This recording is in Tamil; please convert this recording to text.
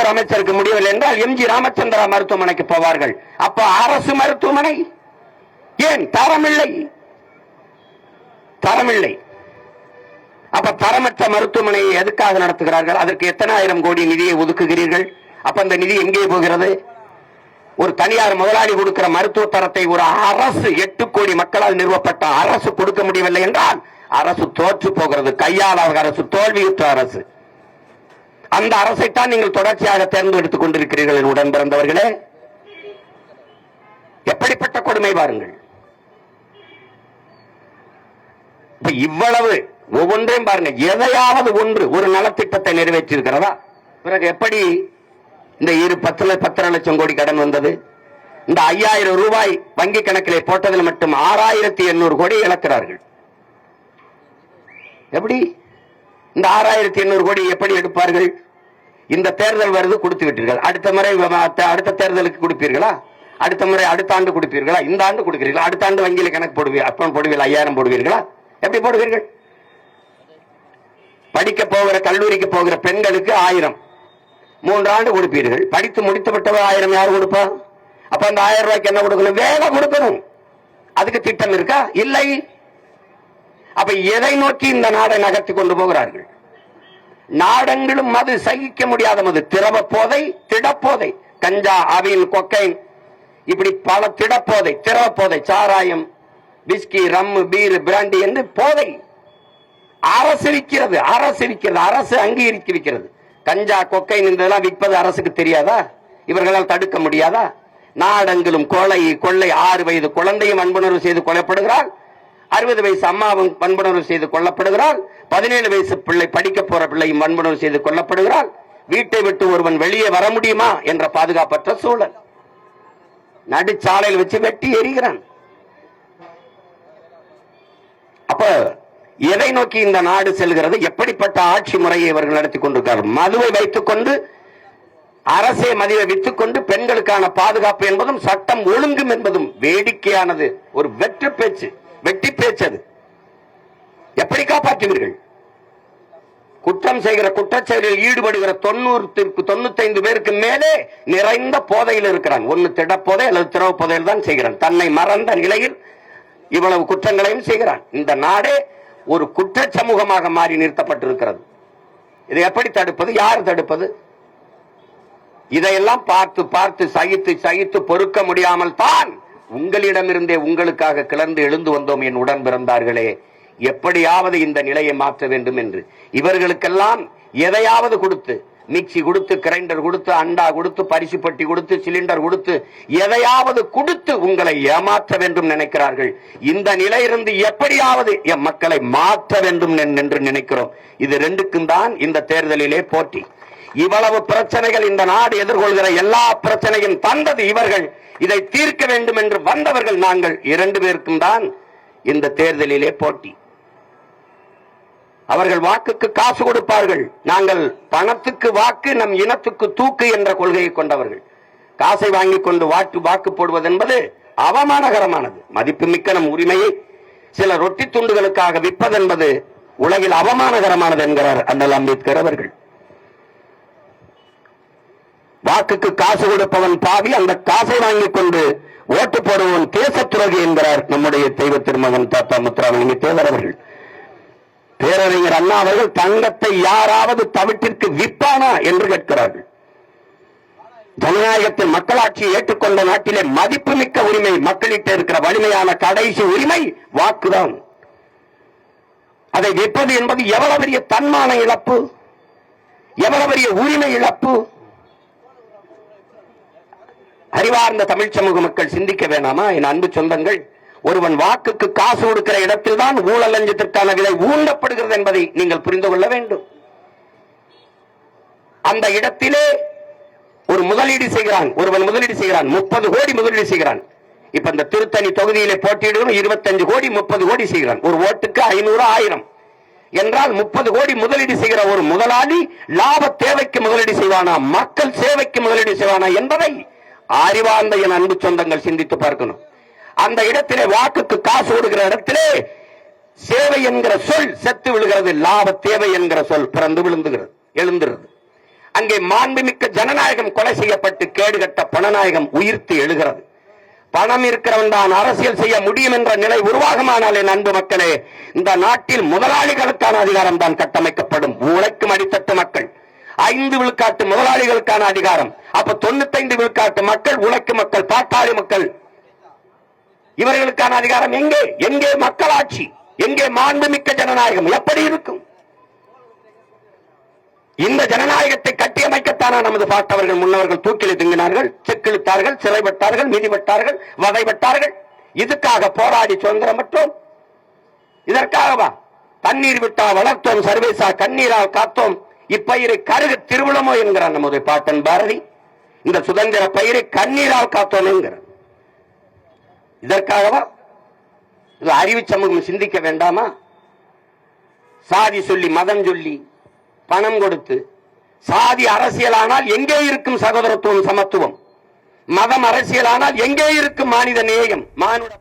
ஒரு அமைச்சருக்கு முடியவில்லை என்றால் எம்ஜி ராமச்சந்திரா மருத்துவமனைக்கு போவார்கள். அப்ப அரசு மருத்துவமனை ஏன் தரமில்லை? தரமில்லை. அப்ப தரமற்ற மருத்துவமனையை எதுக்காக நடத்துகிறார்கள்? அதற்கு எத்தனை ஆயிரம் கோடி நிதியை ஒதுக்குகிறீர்கள்? அப்ப அந்த நிதி எங்கே போகிறது? ஒரு தனியார் முதலாளி கொடுக்கிற மருத்துவ தரத்தை ஒரு அரசு 8 கோடி மக்களால் நிறுவப்பட்ட அரசு கொடுக்க முடியவில்லை என்றால் அரசு தோற்று போகிறது. கையாளாத அரசு, தோல்வியுற்ற அரசு. அந்த அரசைத்தான் நீங்கள் தொடர்ச்சியாக தேர்ந்தெடுத்துக் கொண்டிருக்கிறீர்கள். உடன் பிறந்தவர்களே, எப்படிப்பட்ட கொடுமை பாருங்கள். இவ்வளவு ஒவ்வொன்றையும் பாருங்க. எதையாவது ஒன்று ஒரு நலத்திட்டத்தை நிறைவேற்றிருக்கிறதா? பிறகு எப்படி இந்த 10 லட்சம் கோடி கடன் வந்தது? இந்த 5000 ரூபாய் வங்கி கணக்கிலே போட்டதில் மட்டும் 6800 கோடி இழக்கிறார்கள். எப்படி இந்த 6800 கோடி எப்படி எடுப்பார்கள்? இந்த தேர்தல் வருது, கொடுத்து விட்டீர்கள். அடுத்த முறை அடுத்த தேர்தலுக்கு கொடுப்பீர்களா? அடுத்த முறை அடுத்த ஆண்டு கொடுப்பீர்களா? இந்த ஆண்டு கொடுக்கிறீர்களா? அடுத்த ஆண்டு வங்கியில் கணக்கு போடுவீர்கள் 5000 போடுவீர்களா? எப்படி போடுவீர்கள்? படிக்க போகிற கல்லூரிக்கு போகிற பெண்களுக்கு 1000 3 ஆண்டு கொடுப்பீர்கள். படித்து முடித்து விட்டவர் 1000 யார் கொடுப்பா? அப்ப அந்த 1000 ரூபாய்க்கு என்ன கொடுக்கணும்? வேலை கொடுக்கணும். அதுக்கு திட்டம் இருக்கா? இல்லை. அப்ப எதை நோக்கி இந்த நாடை நகர்த்தி கொண்டு போகிறார்கள்? நாடெங்கிலும் மது, சகிக்க முடியாத மது, திரவ போதை, திடப்போதை, கஞ்சா, அவின், கொக்கைன், இப்படி பல திடப்போதை, திரவ போதை, சாராயம், விஸ்கி, ரம், பீர், பிராண்டி என்று போதை அரசு விற்கிறது. அரசு அங்கீகரித்து விற்கிறது. கஞ்சா, கொக்கைன் இதெல்லாம் விற்பது அரசுக்கு தெரியாதா? இவர்களால் தடுக்க முடியாதா? நாடெங்கிலும் கொலை, கொள்ளை. 6 வயது குழந்தையும் வன்புணர்வு செய்து கொல்லப்படுகிறாள். 60 வயசு அம்மாவும் வன்புணர்வு செய்து கொல்லப்படுகிறாள். 17 வயசு பிள்ளை, படிக்க போற பிள்ளையும் வன்புணர்வு செய்து கொல்லப்படுகிறாள். வீட்டை விட்டு ஒருவன் வெளியே வர முடியுமா என்ற பாதுகாப்பற்ற சூழல். நடுச்சாலையில் வச்சு வெட்டி எறிகிறான். அப்ப எதை நோக்கி இந்த நாடு செல்கிறது? எப்படிப்பட்ட ஆட்சி முறையை இவர்கள் நடத்தி கொண்டிருக்கிறார்? மதுவை வைத்துக் கொண்டு, அரசே மதுவை வித்துக் கொண்டு, பெண்களுக்கான பாதுகாப்பு என்பதும் சட்டம் ஒழுங்கும் என்பதும் வேடிக்கையானது. ஒரு வெற்று பேச்சு, வெட்டி பேச்சு. அது எப்படி காப்பாற்றுவீர்கள்? குற்றம் செய்கிற, குற்றச்செயலில் ஈடுபடுகிற 95 பேருக்கு மேலே நிறைந்த போதையில் இருக்கிறான். ஒன்னு திடப்போதை அல்லது திரவ போதையில் தான் செய்கிறான். தன்னை மறந்த நிலையில் இவ்வளவு குற்றங்களையும் செய்கிறான். இந்த நாடே ஒரு குற்ற சமூகமாக மாறி நிறுத்தப்பட்டிருக்கிறது. இதை எப்படி தடுப்பது? யார் தடுப்பது? இதையெல்லாம் பார்த்து பார்த்து சகித்து பொறுக்க முடியாமல் தான் உங்களிடமிருந்தே உங்களுக்காக கிளர்ந்து எழுந்து வந்தோம் என் உடன் பிறந்தார்களே. எப்படியாவது இந்த நிலையை மாற்ற வேண்டும் என்று இவர்களுக்கெல்லாம் எதையாவது கொடுத்து, மிக்சி கொடுத்து, கிரைண்டர் கொடுத்து, அண்டா கொடுத்து, பரிசு பட்டி கொடுத்து, சிலிண்டர் கொடுத்து, எதையாவது கொடுத்து உங்களை ஏமாற்ற வேண்டும் நினைக்கிறார்கள். இந்த நிலையிலிருந்து எப்படியாவது என் மக்களை மாற்ற வேண்டும் என்று நினைக்கிறோம். இது ரெண்டுக்கும் தான் இந்த தேர்தலிலே போட்டி. இவ்வளவு பிரச்சனைகள் இந்த நாடு எதிர்கொள்கிற எல்லா பிரச்சனையும் தந்தது இவர்கள். இதை தீர்க்க வேண்டும் என்று வந்தவர்கள் நாங்கள். 2 பேருக்கும் தான் இந்த தேர்தலிலே போட்டி. அவர்கள் வாக்குக்கு காசு கொடுப்பார்கள். நாங்கள் பணத்துக்கு வாக்கு, நம் இனத்துக்கு தூக்கு என்ற கொள்கையை கொண்டவர்கள். காசை வாங்கி கொண்டு வாக்கு போடுவது என்பது அவமானகரமானது. மதிப்புமிக்க நம் உரிமையை சில ரொட்டி துண்டுகளுக்காக விற்பது என்பது உலகில் அவமானகரமானது என்கிறார் அண்ணல் அம்பேத்கர் அவர்கள். வாக்குக்கு காசு கொடுப்பவன் பாவி, அந்த காசை வாங்கி கொண்டு ஓட்டு போடுவன் தேச துரோகி என்கிறார் நம்முடைய தெய்வ திருமகன் தாத்தா முத்துராமலிங்க தேவர் அவர்கள். பேரறிஞர் அண்ணா அவர்கள் தங்கத்தை யாராவது தவிட்டிற்கு விற்பானா என்று கேட்கிறார்கள். ஜனநாயகத்தில் மக்களாட்சியை ஏற்றுக்கொண்ட நாட்டிலே மதிப்புமிக்க உரிமை, மக்களிட்ட இருக்கிற வலிமையான கடைசி உரிமை வாக்குதான். அதை விற்பது என்பது எவ்வளவு பெரிய தன்மான இழப்பு, எவ்வளவு பெரிய உரிமை இழப்பு. அறிவார்ந்த தமிழ் சமூக மக்கள் சிந்திக்க வேணாமா? என் அன்பு சொந்தங்கள், ஒருவன் வாக்குக்கு காசு கொடுக்கிற இடத்தில் தான் ஊழல் லஞ்சத்திற்கான விலை ஊண்டப்படுகிறது என்பதை நீங்கள் புரிந்து கொள்ள வேண்டும். அந்த இடத்திலே ஒரு முதலீடு செய்கிறான், ஒருவன் முதலீடு செய்கிறான், 30 கோடி முதலீடு செய்கிறான். இப்ப இந்த திருத்தணி தொகுதியிலே போட்டியிடுவோம், 25 கோடி 30 கோடி செய்கிறான். ஒரு ஓட்டுக்கு 500 1000 என்றால் 30 கோடி முதலீடு செய்கிற ஒரு முதலாளி லாப தேவைக்கு முதலீடு செய்வானா, மக்கள் சேவைக்கு முதலீடு செய்வானா என்பதை அறிவார்ந்த என் அன்பு சொந்தங்கள் சிந்தித்து பார்க்கணும். அந்த இடத்திலே வாக்குக்கு காசு கொடுக்கிற இடத்திலே சேவை என்கிற சொல் செத்து விழுகிறது, லாப தேவை என்கிற சொல் பிறந்து விழுந்துகிறது, எழுந்துகிறது. அங்கே மாண்புமிக்க ஜனநாயகம் கொலை செய்யப்பட்டு கேடுகட்ட பணநாயகம் உயிர்த்து எழுகிறது. பணம் இருக்கிறவன் தான் அரசியல் செய்ய முடியும் என்ற நிலை உருவாகுமானாலே அன்பு மக்களே, இந்த நாட்டில் முதலாளிகளுக்கான அதிகாரம் தான் கட்டமைக்கப்படும். உழைக்கும் அடித்தட்டு மக்கள் 5 விழுக்காட்டு முதலாளிகளுக்கான அதிகாரம். அப்ப 95 விழுக்காட்டு மக்கள், உழைக்கும் மக்கள், பாட்டாளி மக்கள், இவர்களுக்கான அதிகாரம் எங்கே? எங்கே மக்களாட்சி? எங்கே மாண்புமிக்க ஜனநாயகம்? எப்படி இருக்கும்? இந்த ஜனநாயகத்தை கட்டியமைக்கத்தான நமது பாட்டவர்கள் முன்னவர்கள் தூக்கில் தொங்கினார்கள், செக்கிழுத்தார்கள், சிறைப்பட்டார்கள், மிதிப்பட்டார்கள், வதைப்பட்டார்கள். இதுக்காக போராடி சுதந்திரம் பெற்றோம். இதற்காகவா? தண்ணீர் விட்டா வளர்த்தோம், சர்வேசா கண்ணீரால் காத்தோம், இப்பயிரை கருக திருவிழமோ என்கிறார் நமது பாட்டன் பாரதி. இந்த சுதந்திர பயிரை கண்ணீரால் காத்தோம் என்கிறார். இதற்காகவா? அறிவு சமூகம் சிந்திக்க வேண்டாமா? சாதி சொல்லி, மதம் சொல்லி, பணம் கொடுத்து, சாதி அரசியலானால் எங்கே இருக்கும் சகோதரத்துவம், சமத்துவம்? மதம் அரசியலானால் எங்கே இருக்கும் மானித நேயம், மானுட